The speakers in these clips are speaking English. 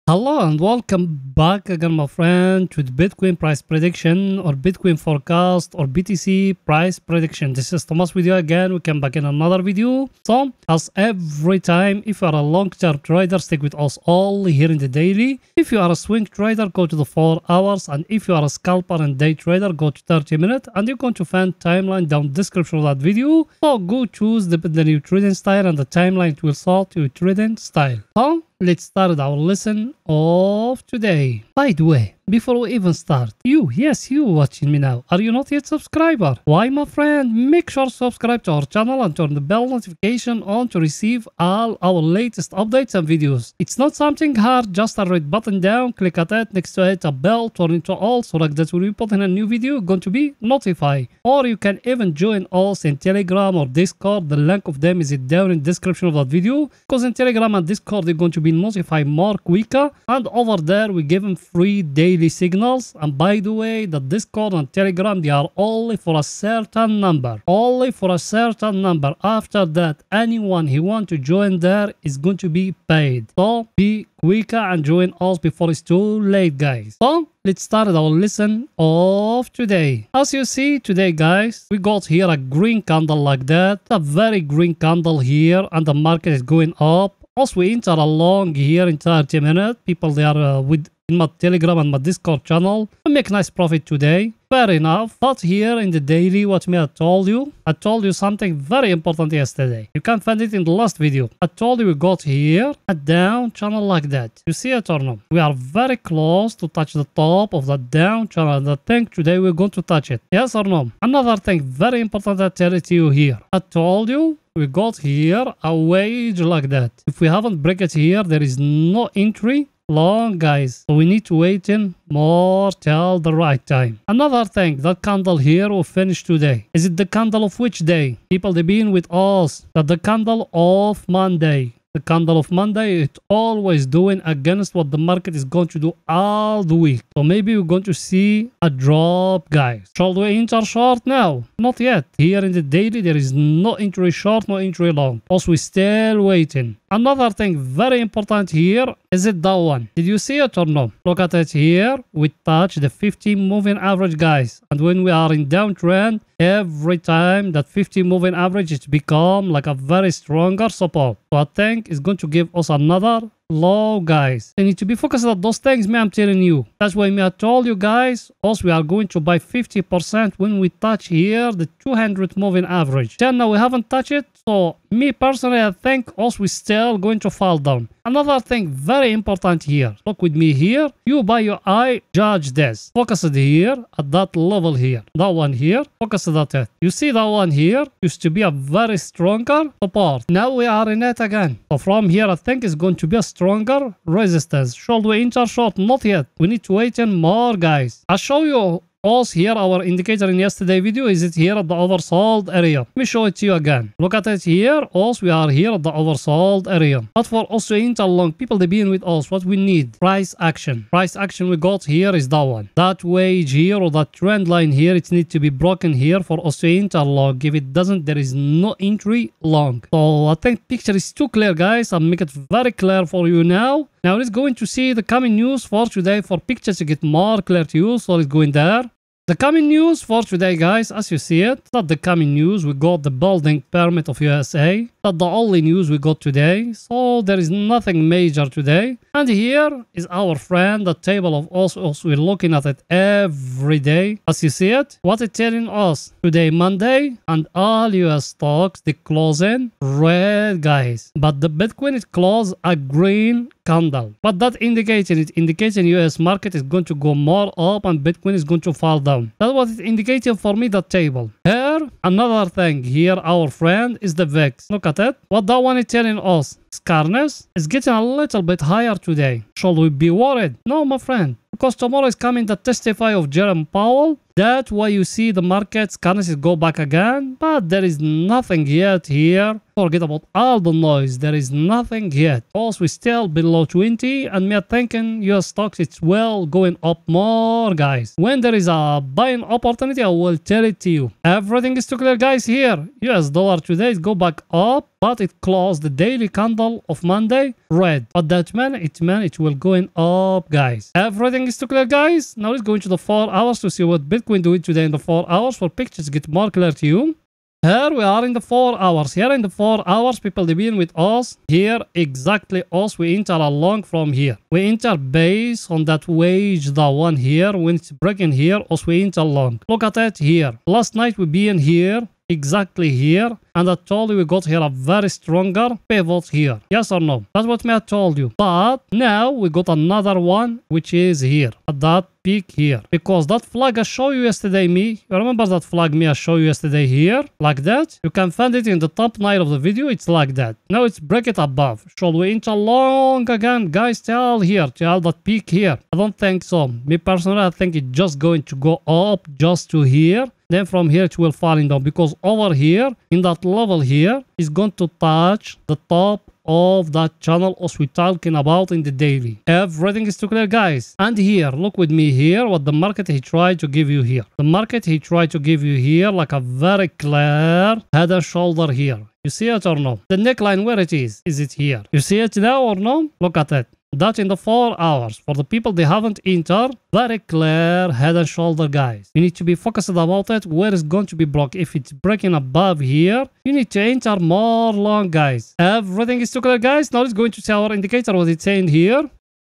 Hello and welcome back again, my friend, to the Bitcoin price prediction or Bitcoin forecast or BTC price prediction. This is Thomas with you again. We come back in another video. So, as every time, if you are a long-term trader, stick with us all here in the daily. If you are a swing trader, go to the 4 hours. And if you are a scalper and day trader, go to 30 minutes. And you're going to find timeline down the description of that video. So, go choose the new trading style and the timeline will sort your trading style. So, let's start our lesson of today. By the way, before we even start, you watching me now, are you not yet subscriber? Why, my friend? Make sure to subscribe to our channel and turn the bell notification on to receive all our latest updates and videos. It's not something hard, just a red button down, click at it, next to it a bell, turn into all, so like that when we put in a new video, going to be notified. Or you can even join us in Telegram or Discord. The link of them is down in the description of that video, because in Telegram and Discord they're going to be notified more quicker, and over there we give them free daily signals. And by the way, the Discord and Telegram, they are only for a certain number, after that anyone who want to join there is going to be paid. So be quicker and join us before it's too late, guys. So let's start our lesson of today. As you see today, guys, we got here a green candle like that, a very green candle here, and the market is going up. Also, we enter along here in 30 minutes. People, they are in my Telegram and my Discord channel. We make nice profit today. Fair enough. But here in the daily, what me I told you something very important yesterday. You can find it in the last video. I told you we got here a down channel like that. You see it or not? We are very close to touch the top of the down channel. And I think today we're going to touch it. Yes or no? Another thing very important I tell it to you here. I told you we got here a wage like that. If we haven't break it here, there is no entry long, guys. So we need to wait in more till the right time. Another thing, that candle here will finish today. Is it the candle of which day? People, they been with us. That the candle of Monday. The candle of Monday, it's always doing against what the market is going to do all the week. So maybe we're going to see a drop, guys. Shall we enter short now? Not yet. Here in the daily, there is no entry short, no entry long. Also, we're still waiting. Another thing very important here, is it that one? Did you see it or no? Look at it here. We touch the 50 moving average, guys. And when we are in downtrend, every time that 50 moving average, it's become like a very stronger support. So I think it's going to give us another low, guys. You need to be focused on those things, man. I'm telling you. That's why I told you, guys. Also, we are going to buy 50% when we touch here the 200 moving average. Then now we haven't touched it. So me personally, I think also we're still going to fall down. Another thing very important here. Look with me here. You by your eye judge this. Focus it here at that level here. That one here. Focus it at it. You see that one here used to be a very stronger support. Now we are in it again. So from here, I think it's going to be a stronger resistance. Should we enter short? Not yet. We need to wait in more, guys. I'll show you. Also here, our indicator in yesterday video, is it here at the oversold area? Let me show it to you again. Look at it here. Also, we are here at the oversold area. But for us to enter long, people, they been with us. What we need? Price action. Price action we got here is that one. That wage here or that trend line here, it needs to be broken here for us to enter long. If it doesn't, there is no entry long. So I think picture is too clear, guys. I'll make it very clear for you now. Now let's go into see the coming news for today for pictures to get more clear to you. So let's go in there. The coming news for today, guys, as you see it, not the coming news, we got the building permit of USA. That's the only news we got today, so there is nothing major today. And here is our friend, the table of us. Also, we're looking at it every day. As you see it, what it's telling us today, Monday, and all US stocks, they close in red, guys. But the Bitcoin is closed a green candle. But that indicating US market is going to go more up and Bitcoin is going to fall down. That's what it's indicating for me, the table. Here, another thing here, our friend is the VIX. Look at it. What that one is telling us. Scarness is getting a little bit higher today. Shall we be worried? No, my friend. Because tomorrow is coming the testify of Jerome Powell. That's why you see the markets currencies go back again. But there is nothing yet here. Forget about all the noise. There is nothing yet. Also, we're still below 20. And me thinking US stocks, it's well going up more, guys. When there is a buying opportunity, I will tell it to you. Everything is too clear, guys, here. US dollar today is go back up. but it closed the daily candle of Monday red. What that meant? It meant it will going up, guys. Everything is too clear, guys. Now let's go into the 4 hours to see what Bitcoin doing today in the 4 hours for pictures get more clear to you. Here we are in the 4 hours. Here in the 4 hours, people they been with us. Here, exactly us. We enter along from here. We enter base on that wage, the one here. When it's breaking here, us we enter along. Look at it here. Last night we been here. Exactly here, and I told you we got here a very stronger pivot here. Yes or no? That's what I told you. But now we got another one which is here at that peak here, because that flag I showed you yesterday, you remember that flag I showed you yesterday here, like that? You can find it in the thumbnail of the video. It's like that. Now it's break it above. Shall we enter long again, guys? Tell that peak here. I don't think so. Me personally, I think it's just going to go up just to here. Then from here it will falling down, because over here in that level here is going to touch the top of that channel as we talking about in the daily. Everything is too clear, guys. And here, look with me here what the market he tried to give you here. The market he tried to give you here like a very clear head and shoulder here. You see it or no? The neckline, where it is it here? You see it now or no? Look at it. That in the 4 hours. For the people they haven't entered, very clear head and shoulder, guys. You need to be focused about it, where it's going to be broke. If it's breaking above here, you need to enter more long, guys. Everything is too clear, guys. Now let's go into see our indicator, what it's saying here.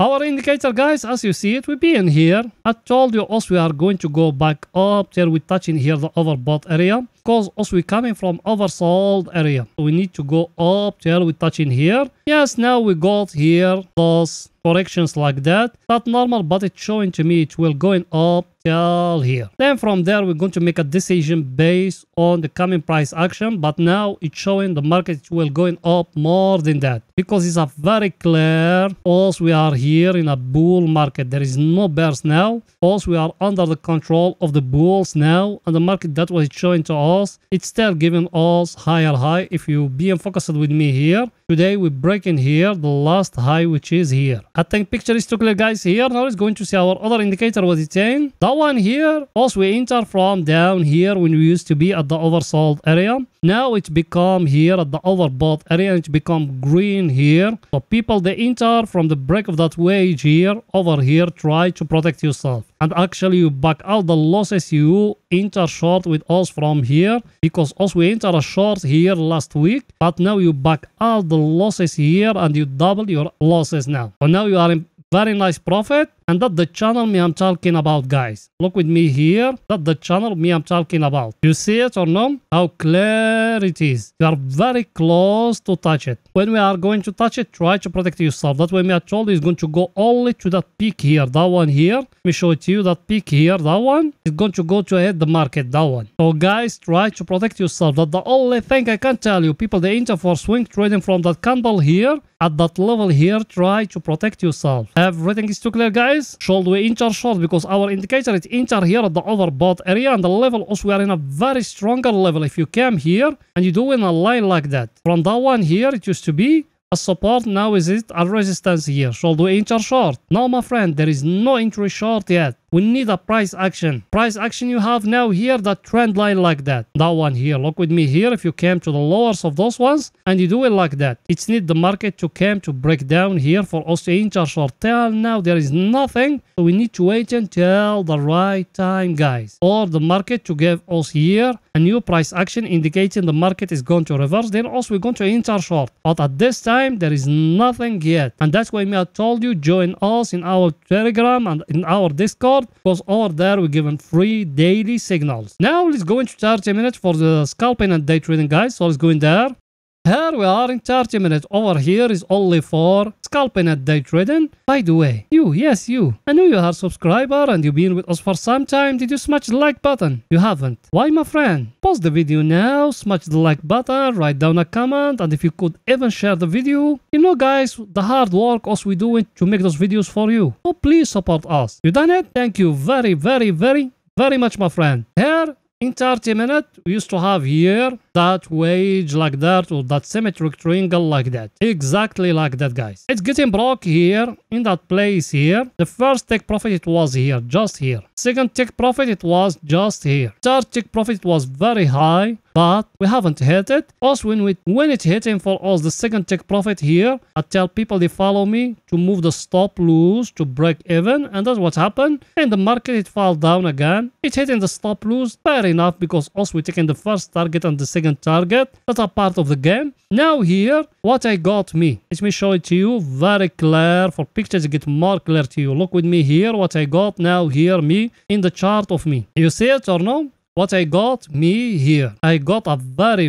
Our indicator, guys, as you see it, we be in here. I told you also we are going to go back up till we touching here the overbought area, because also we coming from oversold area. So we need to go up till we touching here. Yes, now we got here those corrections like that. Not normal, but it's showing to me it will going up till here. Then from there we're going to make a decision based on the coming price action, but now it's showing the market will going up more than that, because it's a very clear also we are here in a bull market. There is no bears now. Also we are under the control of the bulls now, and the market that was showing to us, it's still giving us higher high. If you being focused with me here, today we're breaking here the last high, which is here. I think picture is too clear, guys. Here now it's going to see our other indicator, what it's saying. That one here, also we enter from down here when we used to be at the oversold area. Now it's become here at the overbought area. It's become green here. So people they enter from the break of that wage here over here. Try to protect yourself, and actually you back out the losses you enter short with us from here, because also we enter a short here last week, but now you back out the losses here and you double your losses now. So now you are in very nice profit. And that's the channel me I'm talking about, guys. Look with me here. That's the channel me I'm talking about. You see it or no? How clear it is. You are very close to touch it. When we are going to touch it, try to protect yourself. That way me I told you is going to go only to that peak here. That one here. Let me show it to you. That peak here. That one is going to go to hit the market. That one. So guys, try to protect yourself. That's the only thing I can tell you. People they enter for swing trading from that candle here. At that level here, try to protect yourself. Everything is too clear, guys. Should we enter short, because our indicator is enter here at the overbought area, and the level also we are in a very stronger level. If you came here and you do in a line like that, from that one here it used to be a support, now is it a resistance here. Should we enter short? No, my friend, there is no entry short yet. We need a price action. Price action you have now here, that trend line like that. That one here. Look with me here. If you came to the lowers of those ones and you do it like that, it's need the market to come to break down here for us to enter short. Till now there is nothing. So we need to wait until the right time, guys, or the market to give us here a new price action indicating the market is going to reverse. Then also we're going to enter short. But at this time there is nothing yet. And that's why I told you join us in our Telegram and in our Discord, because over there we're given free daily signals. Now let's go into 30 minutes for the scalping and day trading, guys. So let's go in there. Here we are in 30 minutes. Over here is only for scalping and day trading. By the way, yes you, I know you are a subscriber and you've been with us for some time. Did you smash the like button? You haven't. Why, my friend? Pause the video now, smash the like button, write down a comment, and if you could even share the video. You know, guys, the hard work us we doing to make those videos for you. So please support us. You done it? Thank you very much, my friend. Here in 30 minutes, we used to have here that wage like that, or that symmetric triangle like that. Exactly like that, guys. It's getting broke here in that place here. The first take profit it was here, just here. Second take profit it was just here. Third take profit it was very high. but we haven't hit it. Also, when it hitting for us the second take profit here, I tell people they follow me to move the stop loss to break even, and that's what happened. In the market, it fell down again. It hitting the stop loss, fair enough, because also we taking the first target and the second target. That's a part of the game. Now here, what I got me. Let me show it to you very clear for pictures to get more clear to you. Look with me here what I got now here me in the chart of me. You see it or no? What I got me here. I got a very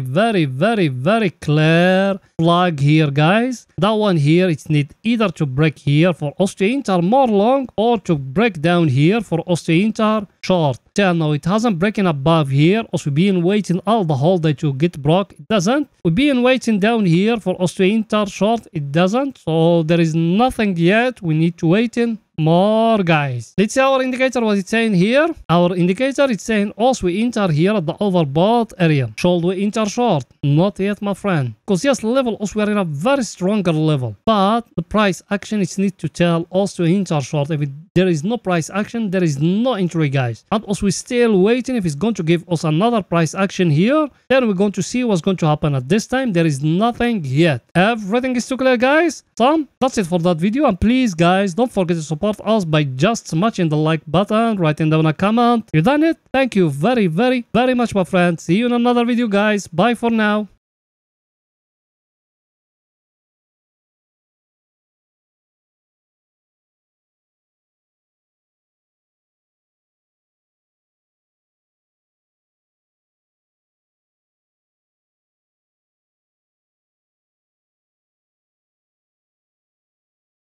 clear flag here, guys. That one here, it need either to break here for us to enter more long or to break down here for us to enter short. Till now, it hasn't broken above here. Also, we've been waiting all the whole day to get broke. It doesn't. We've been waiting down here for us to enter short. It doesn't. So there is nothing yet. We need to wait in more, guys. Let's see our indicator, what it's saying here. Our indicator is saying also we enter here at the overbought area. Should we enter short? Not yet, my friend. Because yes, level also we are in a very stronger level, but the price action is need to tell us to enter short. If there is no price action, there is no entry, guys. And also we're still waiting if it's going to give us another price action here. Then we're going to see what's going to happen. At this time, there is nothing yet. Everything is too clear, guys. So that's it for that video. And please, guys, don't forget to support us by just smashing the like button, writing down a comment. You done it? Thank you very much, my friends. See you in another video, guys. Bye for now.